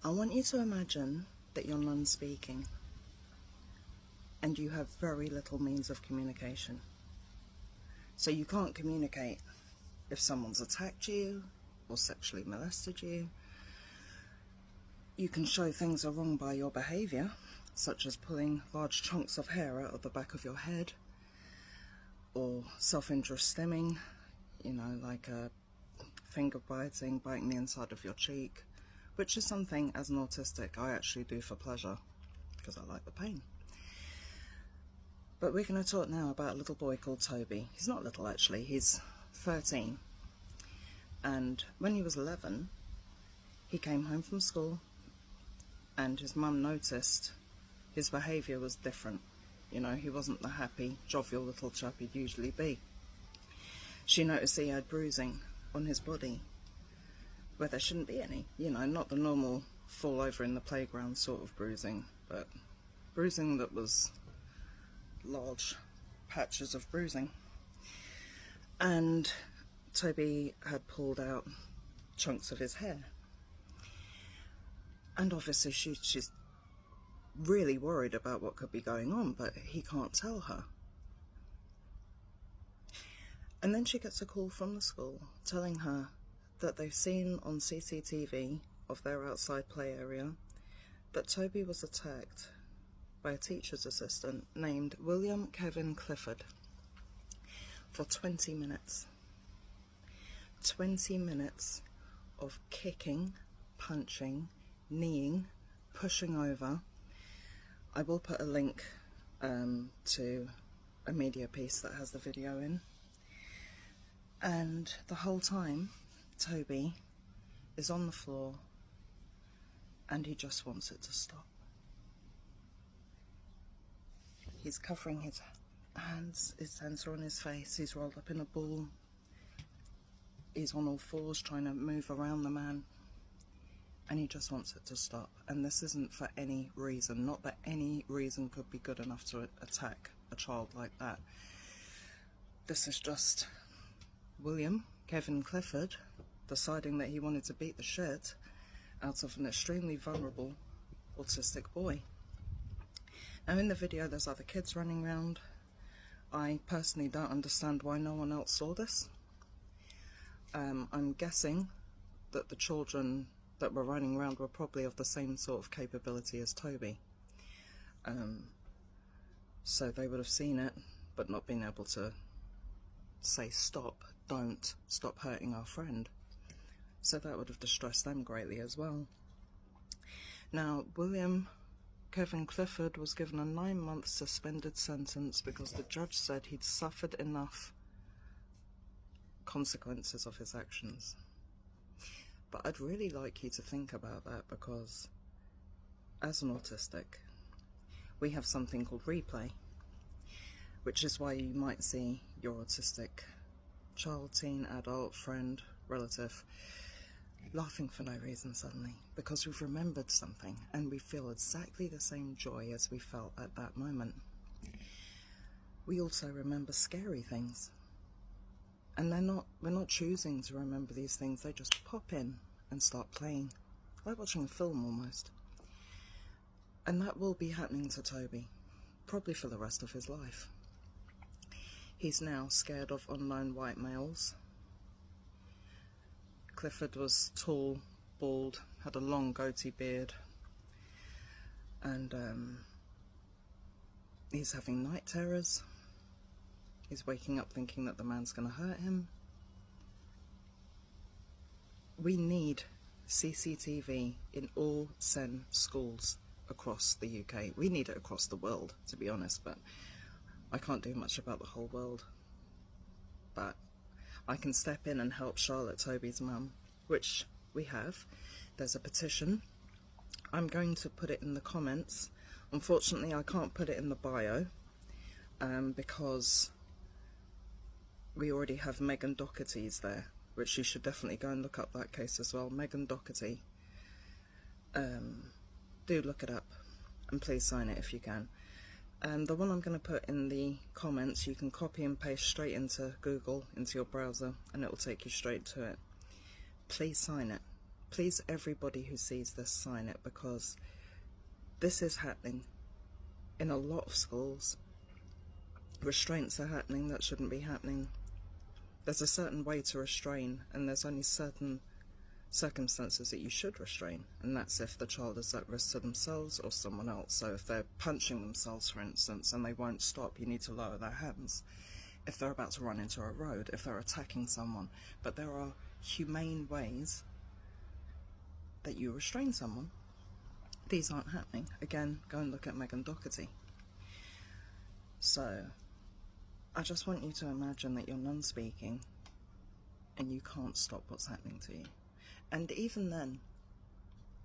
I want you to imagine that you're non-speaking and you have very little means of communication. So you can't communicate if someone's attacked you or sexually molested you. You can show things are wrong by your behaviour, such as pulling large chunks of hair out of the back of your head, or self-injurious stimming, you know, like finger biting the inside of your cheek, which is something as an autistic I actually do for pleasure because I like the pain. But we're going to talk now about a little boy called Tobie. He's not little actually, he's 13, and when he was 11 he came home from school and his mum noticed his behaviour was different. You know, he wasn't the happy, jovial little chap he'd usually be. She noticed he had bruising on his body where there shouldn't be any. You know, not the normal fall over in the playground sort of bruising, but bruising that was large patches of bruising. And Tobie had pulled out chunks of his hair. And obviously she's really worried about what could be going on, but he can't tell her. And then she gets a call from the school telling her that they've seen on CCTV of their outside play area that Tobie was attacked by a teacher's assistant named William Kevin Clifford for 20 minutes. 20 minutes of kicking, punching, kneeing, pushing over. I will put a link to a media piece that has the video in. And the whole time, Tobie is on the floor and he just wants it to stop. He's covering his hands are on his face, he's rolled up in a ball. He's on all fours trying to move around the man. And he just wants it to stop. And this isn't for any reason. Not that any reason could be good enough to attack a child like that. This is just William Kevin Clifford deciding that he wanted to beat the shit out of an extremely vulnerable autistic boy. Now in the video there's other kids running around. I personally don't understand why no one else saw this. I'm guessing that the children that were running around were probably of the same sort of capability as Tobie. So they would have seen it, but not been able to say, stop, don't, stop hurting our friend. So that would have distressed them greatly as well. Now, William Kevin Clifford was given a 9-month suspended sentence because the judge said he'd suffered enough consequences of his actions. But I'd really like you to think about that, because as an autistic, we have something called replay, which is why you might see your autistic child, teen, adult, friend, relative laughing for no reason suddenly, because we've remembered something and we feel exactly the same joy as we felt at that moment. We also remember scary things. And we're not choosing to remember these things, they just pop in and start playing, like watching a film almost. And that will be happening to Tobie, probably for the rest of his life. He's now scared of unknown white males. Clifford was tall, bald, had a long goatee beard, and he's having night terrors. He's waking up thinking that the man's going to hurt him. We need CCTV in all SEN schools across the UK. We need it across the world, to be honest, but I can't do much about the whole world. But I can step in and help Charlotte, Tobie's mum, which we have. There's a petition. I'm going to put it in the comments. Unfortunately, I can't put it in the bio because we already have Megan Doherty's there, which you should definitely go and look up that case as well. Megan Doherty. Do look it up and please sign it if you can. The one I'm going to put in the comments, you can copy and paste straight into Google, into your browser, and it will take you straight to it. Please sign it. Please, everybody who sees this, sign it, because this is happening in a lot of schools. Restraints are happening that shouldn't be happening. There's a certain way to restrain, and there's only certain circumstances that you should restrain, and that's if the child is at risk to themselves or someone else. So if they're punching themselves, for instance, and they won't stop, you need to lower their hands. If they're about to run into a road, if they're attacking someone. But there are humane ways that you restrain someone. These aren't happening. Again, go and look at Megan Doherty. So I just want you to imagine that you're non-speaking and you can't stop what's happening to you. And even then,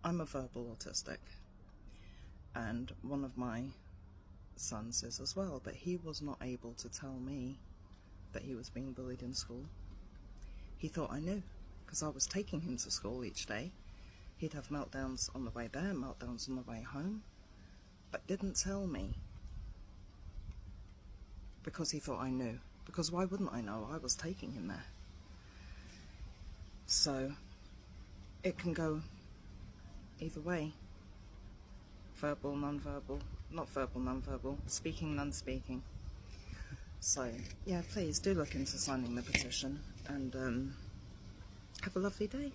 I'm a verbal autistic, and one of my sons is as well, but he was not able to tell me that he was being bullied in school. He thought I knew, because I was taking him to school each day. He'd have meltdowns on the way there, meltdowns on the way home, but didn't tell me, because he thought I knew. Because why wouldn't I know? I was taking him there. So it can go either way. Verbal, non-verbal, not verbal, non-verbal, speaking, non-speaking. So yeah, please do look into signing the petition, and have a lovely day.